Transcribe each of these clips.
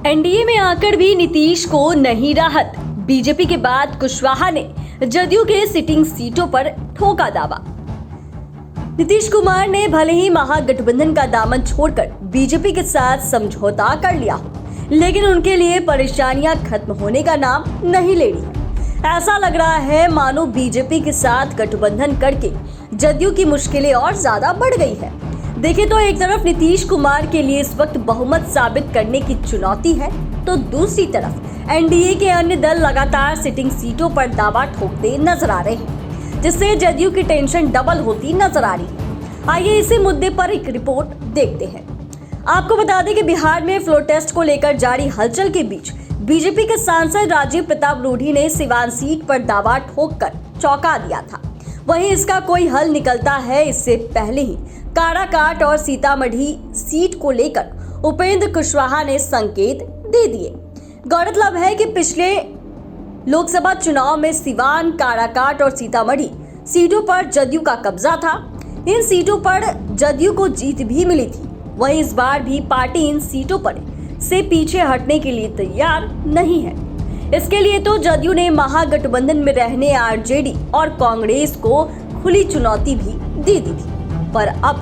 NDA में आकर भी नीतीश को नहीं राहत। बीजेपी के बाद कुशवाहा ने जदयू के सिटिंग सीटों पर ठोका दावा। नीतीश कुमार ने भले ही महागठबंधन का दामन छोड़कर बीजेपी के साथ समझौता कर लिया हो, लेकिन उनके लिए परेशानियां खत्म होने का नाम नहीं ले रही है। ऐसा लग रहा है मानो बीजेपी के साथ गठबंधन करके जदयू की मुश्किलें और ज्यादा बढ़ गई है। देखें तो एक तरफ नीतीश कुमार के लिए इस वक्त बहुमत साबित करने की चुनौती है, तो दूसरी तरफ एनडीए के अन्य दल लगातार सिटिंग सीटों पर दावा ठोकते नजर आ रहे हैं, जिससे जदयू की टेंशन डबल होती नजर आ रही है। आइए इसी मुद्दे पर एक रिपोर्ट देखते हैं। आपको बता दें कि बिहार में फ्लोर टेस्ट को लेकर जारी हलचल के बीच बीजेपी के सांसद राजीव प्रताप रूढ़ी ने सिवान सीट पर दावा ठोककर चौंका दिया था। वहीं इसका कोई हल निकलता है, इससे पहले ही काराकाट और सीतामढ़ी सीट को लेकर उपेंद्र कुशवाहा ने संकेत दे दिए। गौरतलब है कि पिछले लोकसभा चुनाव में सिवान, काराकाट और सीतामढ़ी सीटों पर जदयू का कब्जा था। इन सीटों पर जदयू को जीत भी मिली थी। वहीं इस बार भी पार्टी इन सीटों पर से पीछे हटने के लिए तैयार नहीं है। इसके लिए तो जदयू ने महागठबंधन में रहने आरजेडी और कांग्रेस को खुली चुनौती भी दे दी थी, पर अब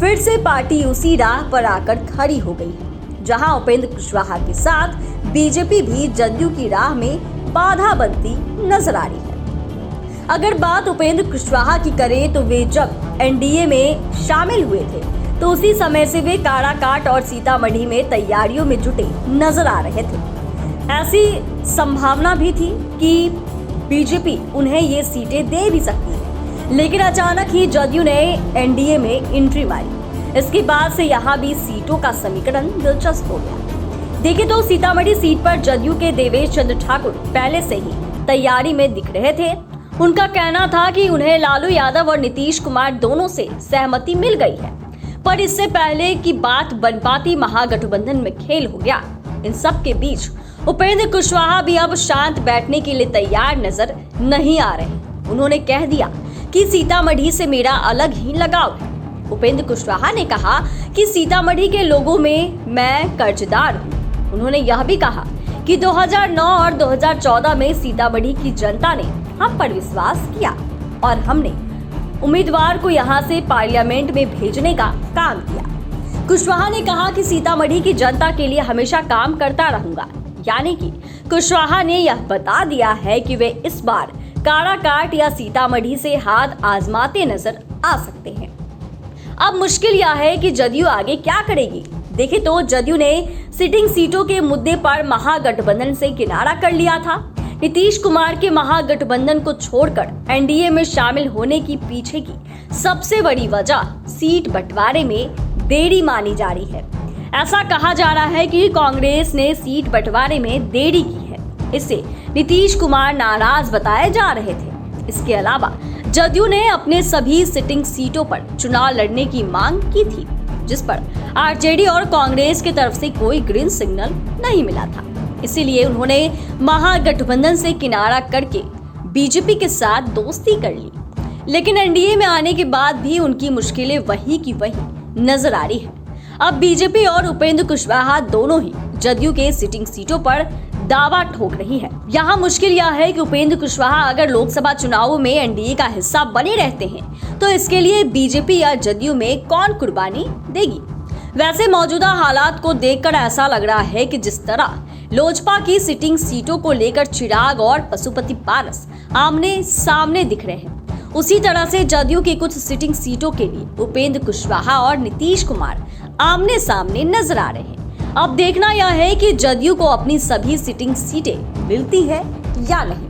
फिर से पार्टी उसी राह पर आकर खड़ी हो गई है, जहां उपेंद्र कुशवाहा के साथ बीजेपी भी जदयू की राह में बाधा बनती नजर आ रही है। अगर बात उपेंद्र कुशवाहा की करें तो वे जब एनडीए में शामिल हुए थे तो उसी समय से वे काराकाट और सीतामढ़ी में तैयारियों में जुटे नजर आ रहे थे। ऐसी संभावना भी थी कि बीजेपी उन्हें ये सीटें दे भी सकती है, लेकिन अचानक ही जदयू ने एनडीए में एंट्री मारी। इसके बाद से यहाँ भी सीटों का समीकरण दिलचस्प हो गया। देखें तो सीतामढ़ी सीट पर जदयू के देवेश चंद्र ठाकुर पहले से ही तैयारी में दिख रहे थे। उनका कहना था कि उन्हें लालू यादव और नीतीश कुमार दोनों से सहमति मिल गई है, पर इससे पहले की बात बन पाती महागठबंधन में खेल हो गया। इन सब के बीच उपेंद्र कुशवाहा भी अब शांत बैठने के लिए तैयार नजर नहीं आ रहे। उन्होंने कह दिया कि सीतामढ़ी से मेरा अलग ही लगाव है। उपेंद्र कुशवाहा ने कहा कि सीतामढ़ी के लोगों में मैं कर्जदार हूँ। उन्होंने यह भी कहा कि 2009 और 2014 में सीतामढ़ी की जनता ने हम पर विश्वास किया और हमने उम्मीदवार को यहां से पार्लियामेंट में भेजने का काम किया। कुशवाहा ने कहा कि सीतामढ़ी की जनता के लिए हमेशा काम करता रहूंगा। यानी कि कुशवाहा ने यह बता दिया है कि वे इस बार काराकाट या सीतामढ़ी से हाथ आजमाते नजर आ सकते हैं। अब मुश्किल यह है कि जदयू आगे क्या करेगी। देखें तो जदयू ने सिटिंग सीटों के मुद्दे पर महागठबंधन से किनारा कर लिया था। नीतीश कुमार के महागठबंधन को छोड़कर एनडीए में शामिल होने की पीछे की सबसे बड़ी वजह सीट बंटवारे में देरी मानी जा रही है। ऐसा कहा जा रहा है कि कांग्रेस ने सीट बंटवारे में देरी की है, इससे नीतीश कुमार नाराज बताए जा रहे थे। इसके अलावा जदयू ने अपने सभी सिटिंग सीटों पर चुनाव लड़ने की मांग की थी, जिस पर आरजेडी और कांग्रेस की तरफ से कोई ग्रीन सिग्नल नहीं मिला था। इसीलिए उन्होंने महागठबंधन से किनारा करके बीजेपी के साथ दोस्ती कर ली। लेकिन एनडीए में आने के बाद भी उनकी मुश्किलें वही की वही नजर आ रही है। अब बीजेपी और उपेंद्र कुशवाहा दोनों ही जदयू के सिटिंग सीटों पर दावा ठोक रही है। यहाँ मुश्किल यह है कि उपेंद्र कुशवाहा अगर लोकसभा चुनावों में एनडीए का हिस्सा बने रहते हैं तो इसके लिए बीजेपी या जदयू में कौन कुर्बानी देगी। वैसे मौजूदा हालात को देखकर ऐसा लग रहा है कि जिस तरह लोजपा की सिटिंग सीटों को लेकर चिराग और पशुपति पारस आमने सामने दिख रहे हैं, उसी तरह से जदयू की कुछ सिटिंग सीटों के लिए उपेंद्र कुशवाहा और नीतीश कुमार आमने सामने नजर आ रहे हैं। अब देखना यह है कि जदयू को अपनी सभी सिटिंग सीटें मिलती है या नहीं।